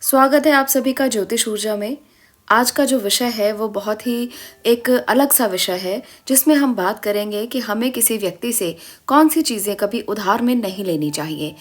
स्वागत है आप सभी का ज्योतिष ऊर्जा में। आज का जो विषय है वो बहुत ही एक अलग सा विषय है, जिसमें हम बात करेंगे कि हमें किसी व्यक्ति से कौन सी चीज़ें कभी उधार में नहीं लेनी चाहिए।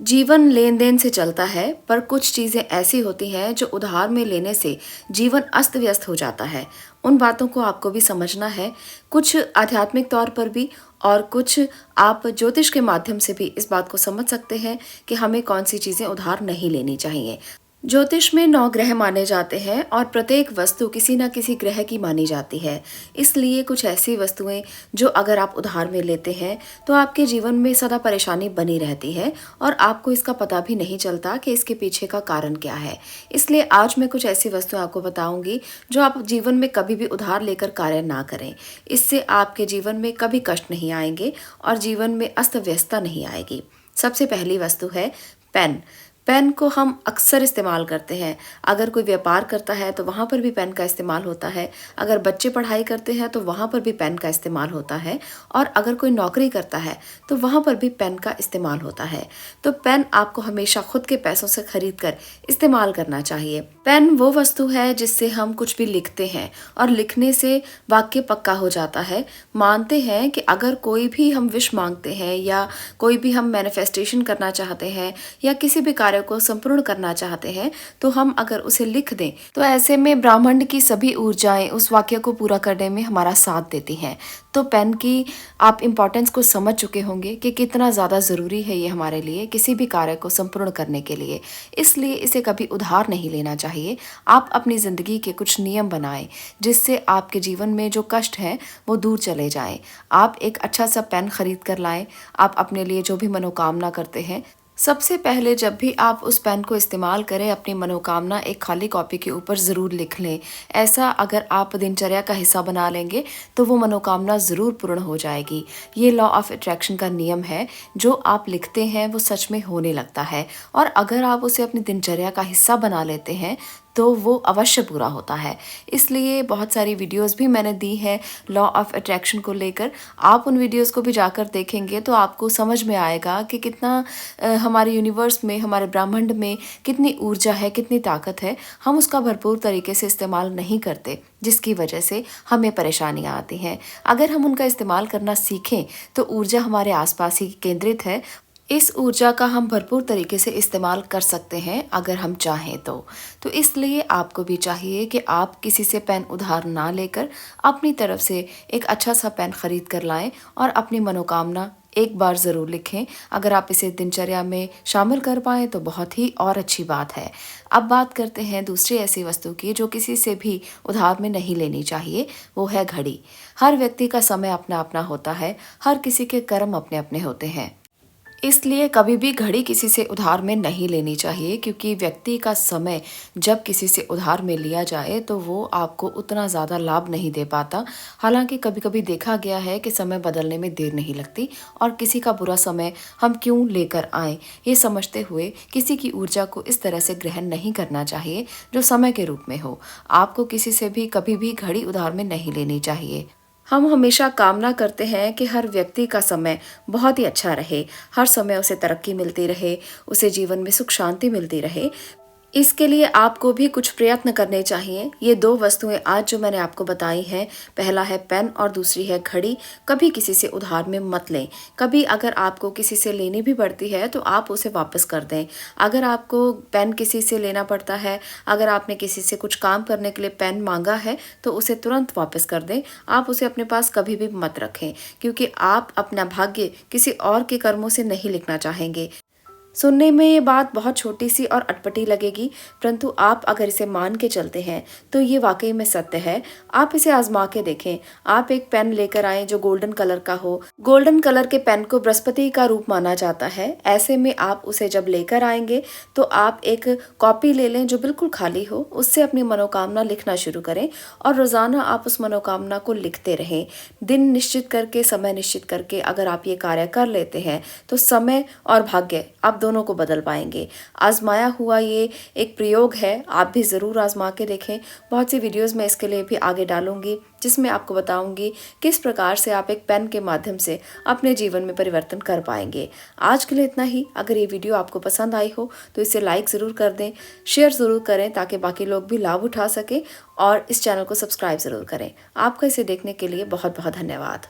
जीवन लेन देन से चलता है, पर कुछ चीज़ें ऐसी होती हैं जो उधार में लेने से जीवन अस्त व्यस्त हो जाता है। उन बातों को आपको भी समझना है, कुछ आध्यात्मिक तौर पर भी और कुछ आप ज्योतिष के माध्यम से भी इस बात को समझ सकते हैं कि हमें कौन सी चीज़ें उधार नहीं लेनी चाहिए। ज्योतिष में 9 ग्रह माने जाते हैं और प्रत्येक वस्तु किसी न किसी ग्रह की मानी जाती है। इसलिए कुछ ऐसी वस्तुएं जो अगर आप उधार में लेते हैं तो आपके जीवन में सदा परेशानी बनी रहती है और आपको इसका पता भी नहीं चलता कि इसके पीछे का कारण क्या है। इसलिए आज मैं कुछ ऐसी वस्तुएं आपको बताऊंगी जो आप जीवन में कभी भी उधार लेकर कार्य ना करें। इससे आपके जीवन में कभी कष्ट नहीं आएंगे और जीवन में अस्त व्यस्तता नहीं आएगी। सबसे पहली वस्तु है पेन। पेन को हम अक्सर इस्तेमाल करते हैं। अगर कोई व्यापार करता है तो वहाँ पर भी पेन का इस्तेमाल होता है। अगर बच्चे पढ़ाई करते हैं तो वहाँ पर भी पेन का इस्तेमाल होता है। और अगर कोई नौकरी करता है तो वहाँ पर भी पेन का इस्तेमाल होता है। तो पेन आपको हमेशा खुद के पैसों से खरीद कर इस्तेमाल करना चाहिए। पेन वो वस्तु है जिससे हम कुछ भी लिखते हैं और लिखने से वाक्य पक्का हो जाता है। मानते हैं कि अगर कोई भी हम विश मांगते हैं या कोई भी हम मैनिफेस्टेशन करना चाहते हैं या किसी भी कार्य को संपूर्ण करना चाहते हैं तो हम अगर उसे लिख दें तो ऐसे में ब्रह्मांड की सभी ऊर्जाएं उस वाक्य को पूरा करने में हमारा साथ देती हैं। तो पेन की आप इम्पोर्टेंस को समझ चुके होंगे कि कितना ज़्यादा ज़रूरी है ये हमारे लिए किसी भी कार्य को संपूर्ण करने के लिए। इसलिए इसे कभी उधार नहीं लेना चाहिए। आप अपनी ज़िंदगी के कुछ नियम बनाएं जिससे आपके जीवन में जो कष्ट हैं वो दूर चले जाएं। आप एक अच्छा सा पेन खरीद कर लाएं। आप अपने लिए जो भी मनोकामना करते हैं, सबसे पहले जब भी आप उस पेन को इस्तेमाल करें, अपनी मनोकामना एक खाली कॉपी के ऊपर ज़रूर लिख लें। ऐसा अगर आप दिनचर्या का हिस्सा बना लेंगे तो वो मनोकामना ज़रूर पूर्ण हो जाएगी। ये लॉ ऑफ अट्रैक्शन का नियम है, जो आप लिखते हैं वो सच में होने लगता है। और अगर आप उसे अपनी दिनचर्या का हिस्सा बना लेते हैं तो वो अवश्य पूरा होता है। इसलिए बहुत सारी वीडियोस भी मैंने दी है लॉ ऑफ अट्रैक्शन को लेकर। आप उन वीडियोस को भी जाकर देखेंगे तो आपको समझ में आएगा कि कितना हमारे यूनिवर्स में, हमारे ब्रह्मांड में कितनी ऊर्जा है, कितनी ताकत है। हम उसका भरपूर तरीके से इस्तेमाल नहीं करते, जिसकी वजह से हमें परेशानियां आती हैं। अगर हम उनका इस्तेमाल करना सीखें तो ऊर्जा हमारे आसपास ही केंद्रित है। इस ऊर्जा का हम भरपूर तरीके से इस्तेमाल कर सकते हैं अगर हम चाहें तो इसलिए आपको भी चाहिए कि आप किसी से पेन उधार ना लेकर अपनी तरफ से एक अच्छा सा पेन खरीद कर लाएं और अपनी मनोकामना एक बार ज़रूर लिखें। अगर आप इसे दिनचर्या में शामिल कर पाएँ तो बहुत ही और अच्छी बात है। अब बात करते हैं दूसरी ऐसी वस्तु की जो किसी से भी उधार में नहीं लेनी चाहिए, वो है घड़ी। हर व्यक्ति का समय अपना अपना होता है, हर किसी के कर्म अपने अपने होते हैं। इसलिए कभी भी घड़ी किसी से उधार में नहीं लेनी चाहिए, क्योंकि व्यक्ति का समय जब किसी से उधार में लिया जाए तो वो आपको उतना ज़्यादा लाभ नहीं दे पाता। हालांकि कभी कभी देखा गया है कि समय बदलने में देर नहीं लगती और किसी का बुरा समय हम क्यों लेकर आए, ये समझते हुए किसी की ऊर्जा को इस तरह से ग्रहण नहीं करना चाहिए जो समय के रूप में हो। आपको किसी से भी कभी भी घड़ी उधार में नहीं लेनी चाहिए। हम हमेशा कामना करते हैं कि हर व्यक्ति का समय बहुत ही अच्छा रहे, हर समय उसे तरक्की मिलती रहे, उसे जीवन में सुख शांति मिलती रहे। इसके लिए आपको भी कुछ प्रयत्न करने चाहिए। ये दो वस्तुएं आज जो मैंने आपको बताई हैं, पहला है पेन और दूसरी है घड़ी, कभी किसी से उधार में मत लें। कभी अगर आपको किसी से लेनी भी पड़ती है तो आप उसे वापस कर दें। अगर आपको पेन किसी से लेना पड़ता है, अगर आपने किसी से कुछ काम करने के लिए पेन मांगा है तो उसे तुरंत वापस कर दें। आप उसे अपने पास कभी भी मत रखें, क्योंकि आप अपना भाग्य किसी और के कर्मों से नहीं लिखना चाहेंगे। सुनने में ये बात बहुत छोटी सी और अटपटी लगेगी, परंतु आप अगर इसे मान के चलते हैं तो ये वाकई में सत्य है। आप इसे आजमा के देखें। आप एक पेन लेकर आए जो गोल्डन कलर का हो। गोल्डन कलर के पेन को बृहस्पति का रूप माना जाता है। ऐसे में आप उसे जब लेकर आएंगे तो आप एक कॉपी ले लें जो बिल्कुल खाली हो, उससे अपनी मनोकामना लिखना शुरू करें और रोजाना आप उस मनोकामना को लिखते रहें। दिन निश्चित करके, समय निश्चित करके अगर आप ये कार्य कर लेते हैं तो समय और भाग्य आप दोनों को बदल पाएंगे। आजमाया हुआ ये एक प्रयोग है, आप भी ज़रूर आजमा के देखें। बहुत सी वीडियोज़ मैं इसके लिए भी आगे डालूंगी, जिसमें आपको बताऊंगी किस प्रकार से आप एक पेन के माध्यम से अपने जीवन में परिवर्तन कर पाएंगे। आज के लिए इतना ही। अगर ये वीडियो आपको पसंद आई हो तो इसे लाइक ज़रूर कर दें, शेयर ज़रूर करें ताकि बाकी लोग भी लाभ उठा सकें, और इस चैनल को सब्सक्राइब ज़रूर करें। आपका इसे देखने के लिए बहुत बहुत धन्यवाद।